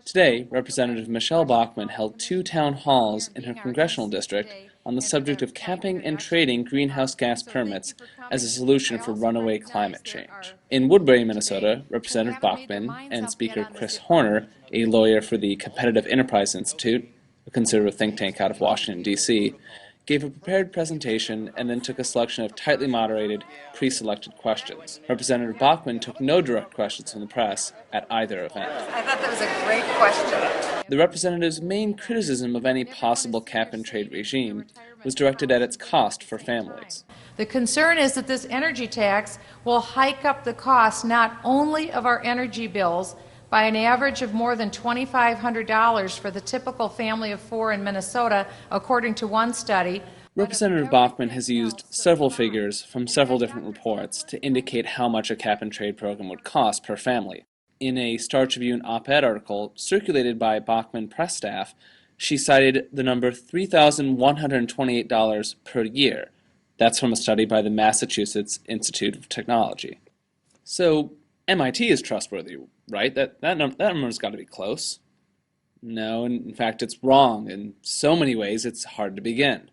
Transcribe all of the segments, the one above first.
Today, Representative Michelle Bachmann held two town halls in her congressional district on the subject of capping and trading greenhouse gas permits as a solution for runaway climate change. In Woodbury, Minnesota, Representative Bachmann and Speaker Chris Horner, a lawyer for the Competitive Enterprise Institute, a conservative think tank out of Washington, D.C., gave a prepared presentation and then took a selection of tightly moderated, pre-selected questions. Representative Bachmann took no direct questions from the press at either event. I thought that was a great question. The representative's main criticism of any possible cap-and-trade regime was directed at its cost for families. The concern is that this energy tax will hike up the cost not only of our energy bills by an average of more than $2,500 for the typical family of four in Minnesota, according to one study. Representative Bachmann has used several figures from several different reports to indicate how much a cap-and-trade program would cost per family. In a Star Tribune op-ed article circulated by Bachmann press staff, she cited the number $3,128 per year. That's from a study by the Massachusetts Institute of Technology. So MIT is trustworthy, right? That number's got to be close. No, in fact, it's wrong. In so many ways, it's hard to begin.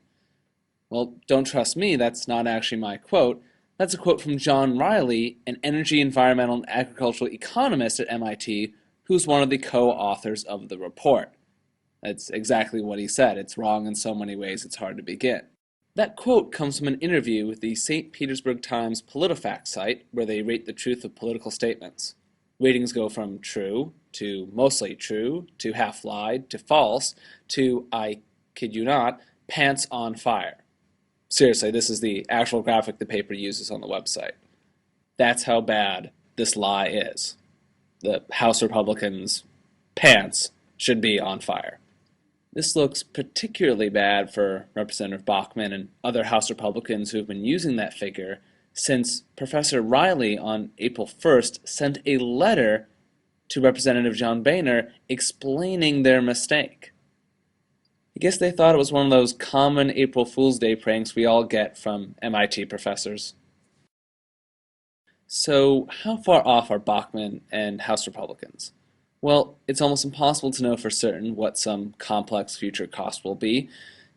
Well, don't trust me, that's not actually my quote. That's a quote from John Riley, an energy, environmental, and agricultural economist at MIT, who's one of the co-authors of the report. That's exactly what he said. It's wrong in so many ways, it's hard to begin. That quote comes from an interview with the St. Petersburg Times PolitiFact site, where they rate the truth of political statements. Ratings go from true, to mostly true, to half-lied, to false, to, I kid you not, pants on fire. Seriously, this is the actual graphic the paper uses on the website. That's how bad this lie is. The House Republicans' pants should be on fire. This looks particularly bad for Representative Bachmann and other House Republicans who have been using that figure since Professor Riley on April 1st sent a letter to Representative John Boehner explaining their mistake. I guess they thought it was one of those common April Fool's Day pranks we all get from MIT professors. So, how far off are Bachmann and House Republicans? Well, it's almost impossible to know for certain what some complex future cost will be,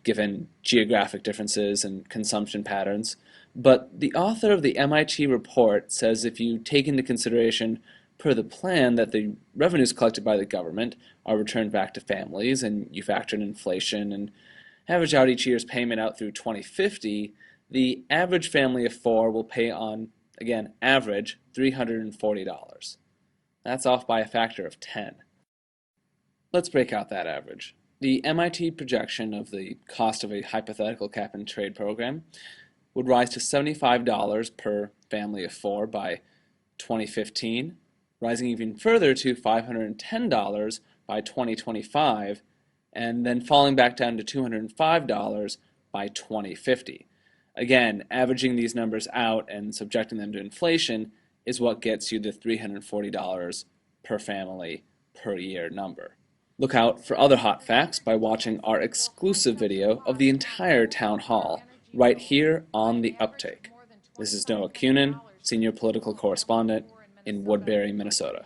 given geographic differences and consumption patterns, but the author of the MIT report says if you take into consideration per the plan that the revenues collected by the government are returned back to families, and you factor in inflation and average out each year's payment out through 2050, the average family of four will pay on, again, average, $340. That's off by a factor of 10. Let's break out that average. The MIT projection of the cost of a hypothetical cap-and-trade program would rise to $75 per family of four by 2015, rising even further to $510 by 2025, and then falling back down to $205 by 2050. Again, averaging these numbers out and subjecting them to inflation is what gets you the $340 per family per year number. Look out for other hot facts by watching our exclusive video of the entire town hall right here on The Uptake. This is Noah Cunin, senior political correspondent in Woodbury, Minnesota.